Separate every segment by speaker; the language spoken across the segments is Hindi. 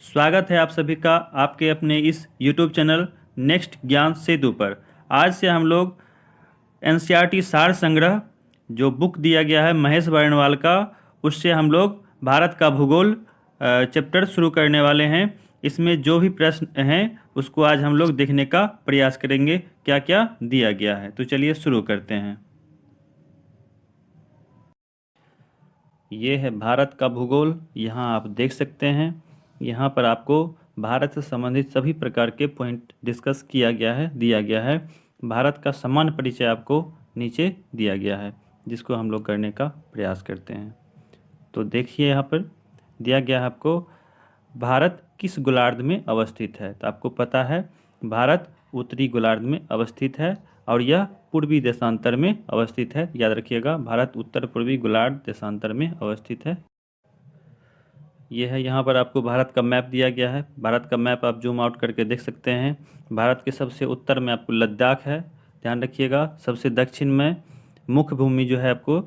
Speaker 1: स्वागत है आप सभी का आपके अपने इस YouTube चैनल नेक्स्ट ज्ञान सेतु पर। आज से हम लोग एनसीईआरटी सार संग्रह जो बुक दिया गया है महेश वर्णवाल का, उससे हम लोग भारत का भूगोल चैप्टर शुरू करने वाले हैं। इसमें जो भी प्रश्न हैं उसको आज हम लोग देखने का प्रयास करेंगे क्या क्या दिया गया है। तो चलिए शुरू करते हैं। ये है भारत का भूगोल, यहाँ आप देख सकते हैं। यहाँ पर आपको भारत से संबंधित सभी प्रकार के पॉइंट डिस्कस किया गया है, दिया गया है। भारत का सामान्य परिचय आपको नीचे दिया गया है, जिसको हम लोग करने का प्रयास करते हैं। तो देखिए यहाँ पर दिया गया है आपको भारत किस गोलार्ध में अवस्थित है। तो आपको पता है भारत उत्तरी गोलार्ध में अवस्थित है और यह पूर्वी देशांतर में अवस्थित है। याद रखिएगा, भारत उत्तर पूर्वी गोलार्ध देशांतर में अवस्थित है। यह है, यहाँ पर आपको भारत का मैप दिया गया है। भारत का मैप आप जूम आउट करके देख सकते हैं। भारत के सबसे उत्तर में आपको लद्दाख है, ध्यान रखिएगा। सबसे दक्षिण में मुख्य भूमि जो है आपको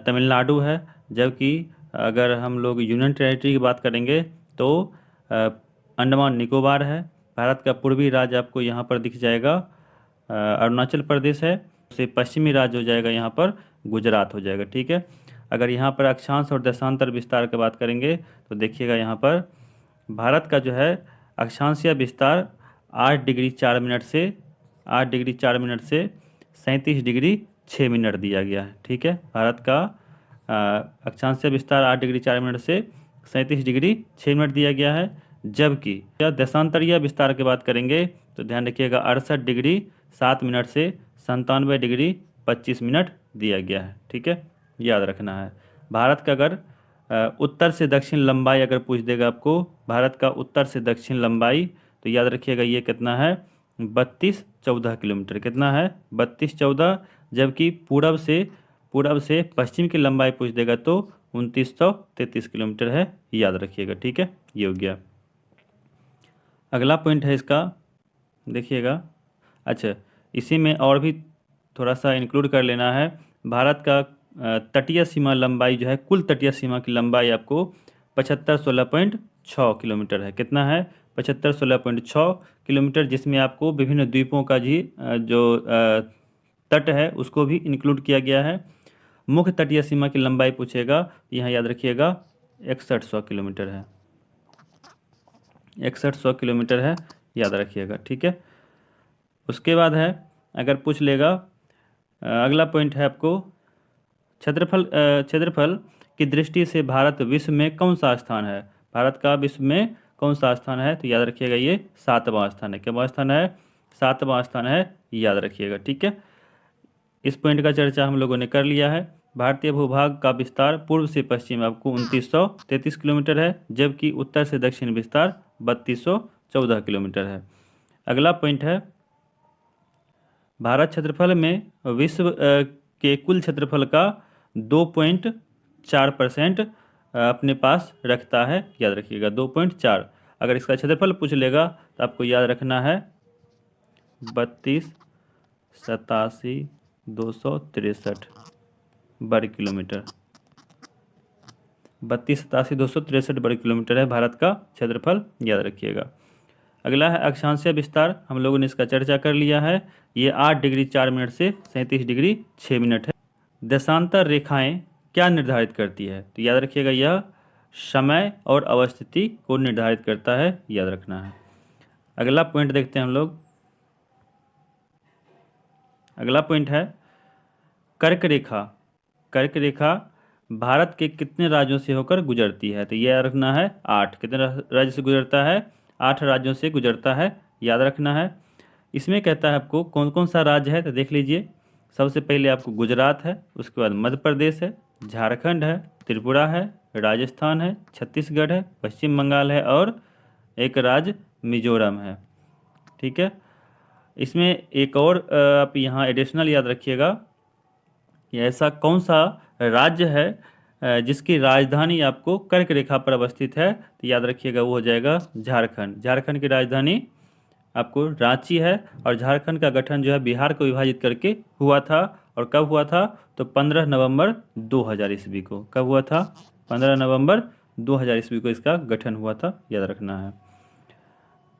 Speaker 1: तमिलनाडु है। जबकि अगर हम लोग यूनियन टेरिटरी की बात करेंगे तो अंडमान निकोबार है। भारत का पूर्वी राज्य आपको यहाँ पर दिख जाएगा, अरुणाचल प्रदेश है। से पश्चिमी राज्य हो जाएगा यहाँ पर गुजरात हो जाएगा, ठीक है। अगर यहाँ पर अक्षांश और देशांतर विस्तार की बात करेंगे तो देखिएगा यहाँ पर भारत का जो है अक्षांशीय विस्तार 8 डिग्री 4 मिनट से 37 डिग्री 6 मिनट दिया गया है, ठीक है। भारत का अक्षांशीय विस्तार 8 डिग्री 4 मिनट से 37 डिग्री 6 मिनट दिया गया है। जबकि देशांतरीय विस्तार की बात करेंगे तो ध्यान रखिएगा 68 डिग्री 7 मिनट से 97 डिग्री 25 मिनट दिया गया है, ठीक है। याद रखना है। भारत का अगर उत्तर से दक्षिण लंबाई अगर पूछ देगा आपको, भारत का उत्तर से दक्षिण लंबाई, तो याद रखिएगा ये कितना है 3214 किलोमीटर। कितना है 3214। जबकि पूरब से पश्चिम की लंबाई पूछ देगा तो 2933 किलोमीटर है, याद रखिएगा, ठीक है। ये हो गया। अगला पॉइंट है इसका, देखिएगा। अच्छा, इसी में और भी थोड़ा सा इंक्लूड कर लेना है। भारत का तटीय सीमा लंबाई जो है, कुल तटीय सीमा की लंबाई आपको 7516.6 किलोमीटर है। कितना है 7516.6 किलोमीटर, जिसमें आपको विभिन्न द्वीपों का जी जो तट है उसको भी इंक्लूड किया गया है। मुख्य तटीय सीमा की लंबाई पूछेगा, यहाँ याद रखिएगा 6100 किलोमीटर है। 6100 किलोमीटर है, याद रखिएगा, ठीक है। उसके बाद है, अगर पूछ लेगा, अगला पॉइंट है आपको क्षेत्रफल की दृष्टि से भारत विश्व में कौन सा स्थान है। भारत का विश्व में कौन सा स्थान है, तो याद रखिएगा ये 7वां स्थान है। क्या स्थान है 7वां स्थान है, याद रखिएगा, ठीक है। इस पॉइंट का चर्चा हम लोगों ने कर लिया है। भारतीय भूभाग का विस्तार पूर्व से पश्चिम आपको 2933 किलोमीटर है, जबकि उत्तर से दक्षिण विस्तार 3214 किलोमीटर है। अगला पॉइंट है, भारत क्षेत्रफल में विश्व के कुल क्षेत्रफल का 2.4% अपने पास रखता है, याद रखिएगा 2.4। अगर इसका क्षेत्रफल पूछ लेगा तो आपको याद रखना है 32,87,263 वर्ग किलोमीटर। 32,87,263 वर्ग किलोमीटर है भारत का क्षेत्रफल, याद रखिएगा। अगला है अक्षांशीय विस्तार, हम लोगों ने इसका चर्चा कर लिया है। ये 8 डिग्री 4 मिनट से 37 डिग्री 6 मिनट है। देशांतर रेखाएं क्या निर्धारित करती है, तो याद रखिएगा यह समय और अवस्थिति को निर्धारित करता है, याद रखना है। अगला पॉइंट देखते हैं हम लोग। अगला पॉइंट है कर्क रेखा। कर्क रेखा भारत के कितने राज्यों से होकर गुजरती है, तो यह रखना है 8। कितने राज्य से गुजरता है, 8 राज्यों से गुजरता है, याद रखना है। इसमें कहता है आपको कौन कौन सा राज्य है, तो देख लीजिए। सबसे पहले आपको गुजरात है, उसके बाद मध्य प्रदेश है, झारखंड है, त्रिपुरा है, राजस्थान है, छत्तीसगढ़ है, पश्चिम बंगाल है और एक राज्य मिजोरम है, ठीक है। इसमें एक और आप यहाँ एडिशनल याद रखिएगा, ऐसा कौन सा राज्य है जिसकी राजधानी आपको कर्क रेखा पर अवस्थित है, तो याद रखिएगा वो हो जाएगा झारखंड। झारखंड की राजधानी आपको रांची है। और झारखंड का गठन जो है बिहार को विभाजित करके हुआ था, और कब हुआ था, तो 15 नवंबर 2000 ईस्वी को। कब हुआ था, 15 नवंबर 2000 ईस्वी को इसका गठन हुआ था, याद रखना है।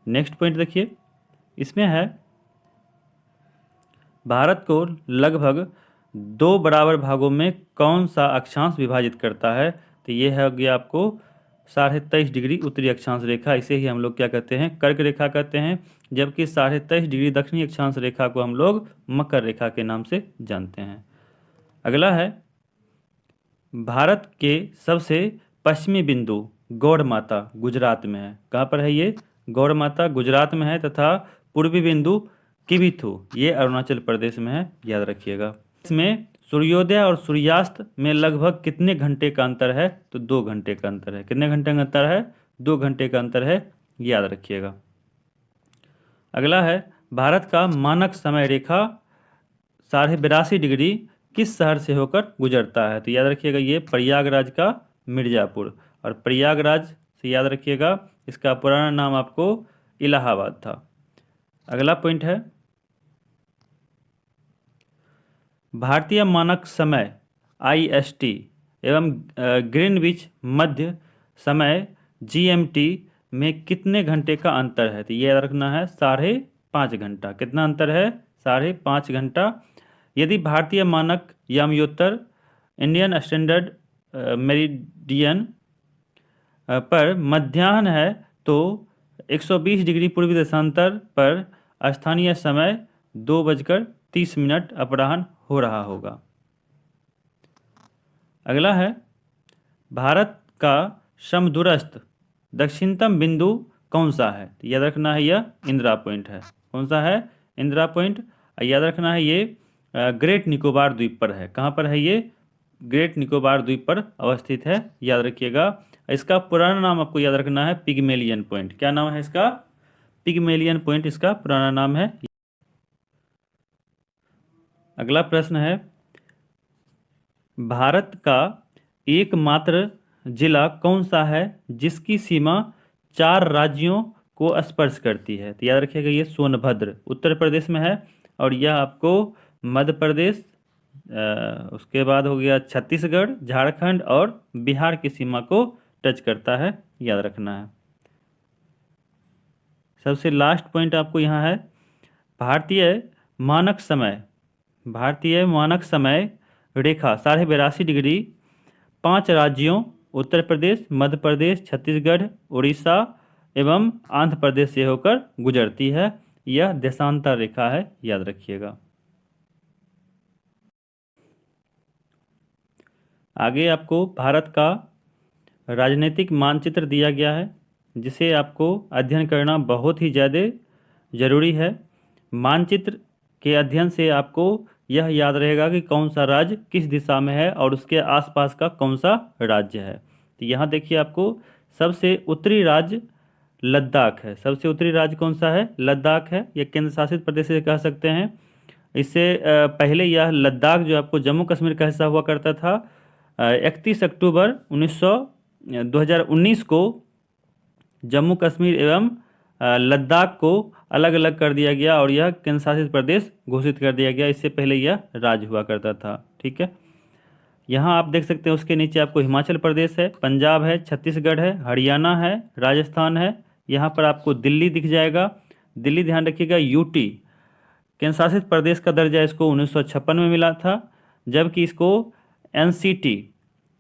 Speaker 1: नेक्स्ट पॉइंट देखिए, इसमें है भारत को लगभग 2 बराबर भागों में कौन सा अक्षांश विभाजित करता है? तो ये है गया आपको 23.5 डिग्री उत्तरी अक्षांश रेखा, इसे ही हम लोग क्या कहते हैं, कर्क रेखा कहते हैं, जबकि 23.5 डिग्री दक्षिणी अक्षांश रेखा को हम लोग मकर रेखा के नाम से जानते हैं। अगला है भारत के सबसे पश्चिमी बिंदु गौड़ माता गुजरात में है। कहाँ पर है ये? गौड़ माता गुजरात में है, तथा पूर्वी बिंदु किबिथु ये अरुणाचल प्रदेश में है, याद रखिएगा। इसमें सूर्योदय और सूर्यास्त में लगभग कितने घंटे का अंतर है? तो 2 घंटे का अंतर है। कितने घंटे का अंतर है? 2 घंटे का अंतर है, याद रखिएगा। अगला है भारत का मानक समय रेखा 82.5 डिग्री किस शहर से होकर गुजरता है? तो याद रखिएगा ये प्रयागराज का मिर्जापुर, और प्रयागराज से याद रखिएगा इसका पुराना नाम आपको इलाहाबाद था। अगला पॉइंट है भारतीय मानक समय IST एवं ग्रीनविच मध्य समय GMT में कितने घंटे का अंतर है? तो ये याद रखना है 5.5 घंटा। कितना अंतर है? 5.5 घंटा। यदि भारतीय मानक याम्योत्तर इंडियन स्टैंडर्ड मेरिडियन पर मध्याह्न है तो 120 डिग्री पूर्वी देशांतर पर स्थानीय समय 2:30 अपराह्न हो रहा होगा। अगला है भारत का समदूरस्थ दक्षिणतम बिंदु कौन सा है? तो याद रखना है यह इंदिरा पॉइंट है। कौन सा है? इंदिरा पॉइंट। याद रखना है ये ग्रेट निकोबार द्वीप पर है। कहाँ पर है ये? ग्रेट निकोबार द्वीप पर अवस्थित है, याद रखिएगा। इसका पुराना नाम आपको याद रखना है पिग्मेलियन पॉइंट। क्या नाम है इसका? पिग्मेलियन पॉइंट इसका पुराना नाम है। अगला प्रश्न है भारत का एकमात्र जिला कौन सा है जिसकी सीमा 4 राज्यों को स्पर्श करती है? तो याद रखिएगा ये सोनभद्र उत्तर प्रदेश में है, और यह आपको मध्य प्रदेश, उसके बाद हो गया छत्तीसगढ़, झारखंड और बिहार की सीमा को टच करता है, याद रखना है। सबसे लास्ट पॉइंट आपको यहाँ है भारतीय मानक समय रेखा 82.5 डिग्री 5 राज्यों उत्तर प्रदेश, मध्य प्रदेश, छत्तीसगढ़, उड़ीसा एवं आंध्र प्रदेश से होकर गुजरती है। यह देशांतर रेखा है, याद रखिएगा। आगे आपको भारत का राजनीतिक मानचित्र दिया गया है, जिसे आपको अध्ययन करना बहुत ही ज़्यादा जरूरी है। मानचित्र के अध्ययन से आपको यह याद रहेगा कि कौन सा राज्य किस दिशा में है और उसके आसपास का कौन सा राज्य है। तो यहाँ देखिए आपको सबसे उत्तरी राज्य लद्दाख है। सबसे उत्तरी राज्य कौन सा है? लद्दाख है। यह केंद्र शासित प्रदेश से कह सकते हैं। इससे पहले यह लद्दाख जो आपको जम्मू कश्मीर का हिस्सा हुआ करता था, 31 अक्टूबर 2019 को जम्मू कश्मीर एवं लद्दाख को अलग अलग कर दिया गया और यह केंद्र शासित प्रदेश घोषित कर दिया गया। इससे पहले यह राज्य हुआ करता था। ठीक है, यहाँ आप देख सकते हैं उसके नीचे आपको हिमाचल प्रदेश है, पंजाब है, छत्तीसगढ़ है, हरियाणा है, राजस्थान है। यहाँ पर आपको दिल्ली दिख जाएगा। दिल्ली ध्यान रखिएगा यूटी केंद्र शासित प्रदेश का दर्जा इसको 1956 में मिला था, जबकि इसको एनसीटी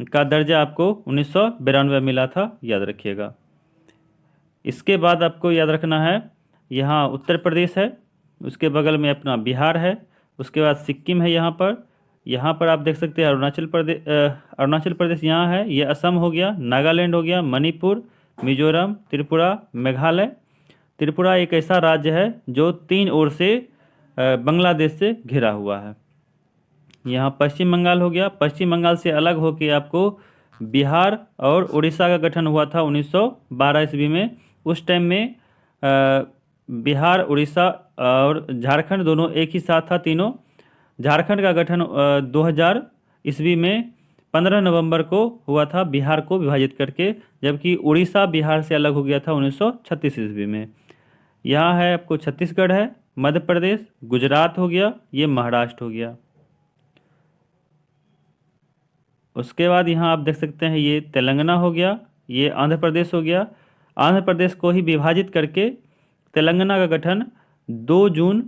Speaker 1: का दर्जा आपको 1992 में मिला था, याद रखिएगा। इसके बाद आपको याद रखना है यहाँ उत्तर प्रदेश है, उसके बगल में अपना बिहार है, उसके बाद सिक्किम है। यहाँ पर आप देख सकते हैं अरुणाचल प्रदेश यहाँ है, ये असम हो गया, नागालैंड हो गया, मणिपुर, मिजोरम, त्रिपुरा, मेघालय। त्रिपुरा एक ऐसा राज्य है जो 3 ओर से बांग्लादेश से घिरा हुआ है। यहाँ पश्चिम बंगाल हो गया। पश्चिम बंगाल से अलग होकर आपको बिहार और उड़ीसा का गठन हुआ था 1912 ईस्वी में। उस टाइम में बिहार, उड़ीसा और झारखंड दोनों एक ही साथ था, तीनों। झारखंड का गठन 2000 ईस्वी में 15 नवंबर को हुआ था, बिहार को विभाजित करके, जबकि उड़ीसा बिहार से अलग हो गया था 1936 ईस्वी में। यहाँ है आपको छत्तीसगढ़ है, मध्य प्रदेश, गुजरात हो गया, ये महाराष्ट्र हो गया। उसके बाद यहाँ आप देख सकते हैं ये तेलंगाना हो गया, ये आंध्र प्रदेश हो गया। आंध्र प्रदेश को ही विभाजित करके तेलंगाना का गठन 2 जून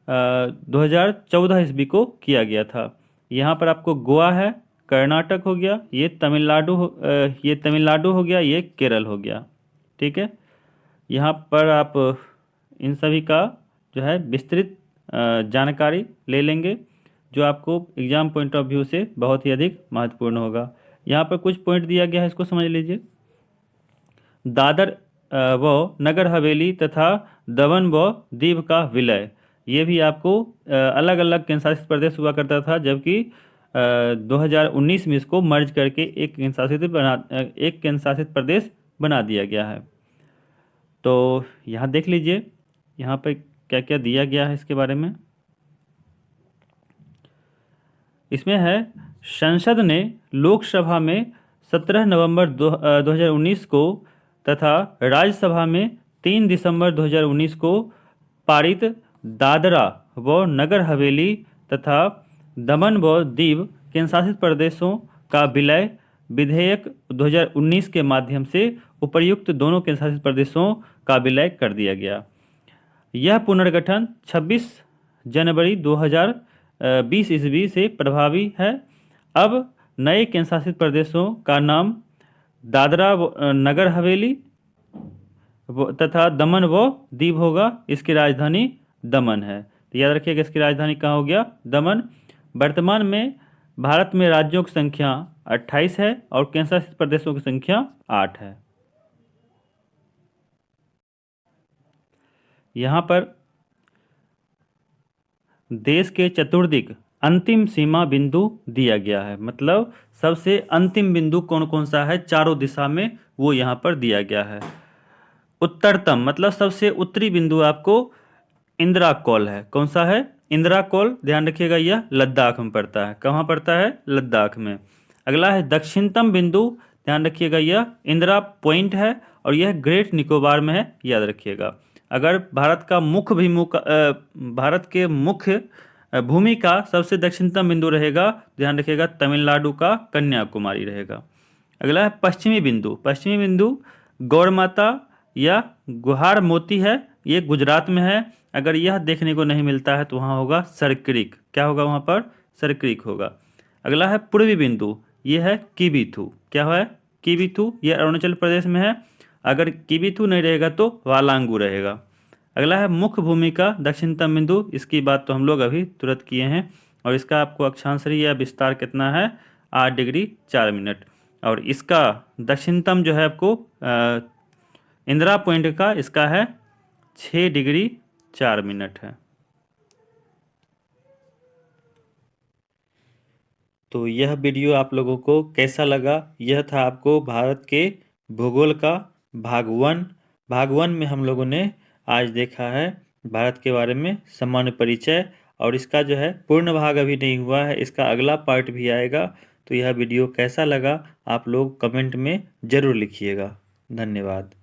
Speaker 1: 2014 ईस्वी को किया गया था। यहाँ पर आपको गोवा है, कर्नाटक हो गया, ये तमिलनाडु हो गया, ये केरल हो गया। ठीक है, यहाँ पर आप इन सभी का जो है विस्तृत जानकारी ले लेंगे, जो आपको एग्जाम पॉइंट ऑफ व्यू से बहुत ही अधिक महत्वपूर्ण होगा। यहाँ पर कुछ पॉइंट दिया गया है, इसको समझ लीजिए। दादर व नगर हवेली तथा दमन व दीव का विलय, ये भी आपको अलग अलग केंद्र शासित प्रदेश हुआ करता था, जबकि 2019 में इसको मर्ज करके एक केंद्र शासित प्रदेश बना दिया गया है। तो यहाँ देख लीजिए यहाँ पे क्या क्या दिया गया है इसके बारे में। इसमें है, संसद ने लोकसभा में 17 नवंबर 2019 को तथा राज्यसभा में 3 दिसंबर 2019 को पारित दादरा व नगर हवेली तथा दमन व दीव केंद्रशासित प्रदेशों का विलय विधेयक 2019 के माध्यम से उपर्युक्त दोनों केंद्रशासित प्रदेशों का विलय कर दिया गया। यह पुनर्गठन 26 जनवरी 2020 ईस्वी से प्रभावी है। अब नए केंद्रशासित प्रदेशों का नाम दादरा नगर हवेली तथा दमन व दीव होगा। इसकी राजधानी दमन है, तो याद रखिएगा इसकी राजधानी कहाँ हो गया, दमन। वर्तमान में भारत में राज्यों की संख्या 28 है और केंद्रशासित प्रदेशों की संख्या 8 है। यहाँ पर देश के चतुर्दिक अंतिम सीमा बिंदु दिया गया है, मतलब सबसे अंतिम बिंदु कौन कौन सा है चारों दिशा में, वो यहाँ पर दिया गया है। उत्तरतम मतलब सबसे उत्तरी बिंदु आपको इंदिरा कौल है। कौन सा है, इंदिरा कौल, ध्यान रखिएगा यह लद्दाख में पड़ता है। कहाँ पड़ता है, लद्दाख में। अगला है दक्षिणतम बिंदु, ध्यान रखिएगा यह इंदिरा पॉइंट है और यह ग्रेट निकोबार में है, याद रखिएगा। अगर भारत के मुख्य भूमि का सबसे दक्षिणतम बिंदु रहेगा, ध्यान रखिएगा तमिलनाडु का कन्याकुमारी रहेगा। अगला है पश्चिमी बिंदु। पश्चिमी बिंदु गौरमाता या गुहार मोती है, ये गुजरात में है। अगर यह देखने को नहीं मिलता है तो वहाँ होगा सरक्रिक। क्या होगा वहाँ पर, सरक्रिक होगा। अगला है पूर्वी बिंदु, ये है किबीथू। क्या है, किबीथू, ये अरुणाचल प्रदेश में है। अगर किबीथू नहीं रहेगा तो वालांगू रहेगा। अगला है मुख्य भूमि का दक्षिणतम बिंदु, इसकी बात तो हम लोग अभी तुरंत किए हैं और इसका आपको अक्षांशरी या विस्तार कितना है, 8 डिग्री 4 मिनट। और इसका दक्षिणतम जो है आपको इंदिरा पॉइंट का इसका है 6 डिग्री 4 मिनट है। तो यह वीडियो आप लोगों को कैसा लगा, यह था आपको भारत के भूगोल का भाग वन में हम लोगों ने आज देखा है भारत के बारे में सामान्य परिचय, और इसका जो है पूर्ण भाग अभी नहीं हुआ है, इसका अगला पार्ट भी आएगा। तो यह वीडियो कैसा लगा आप लोग कमेंट में ज़रूर लिखिएगा। धन्यवाद।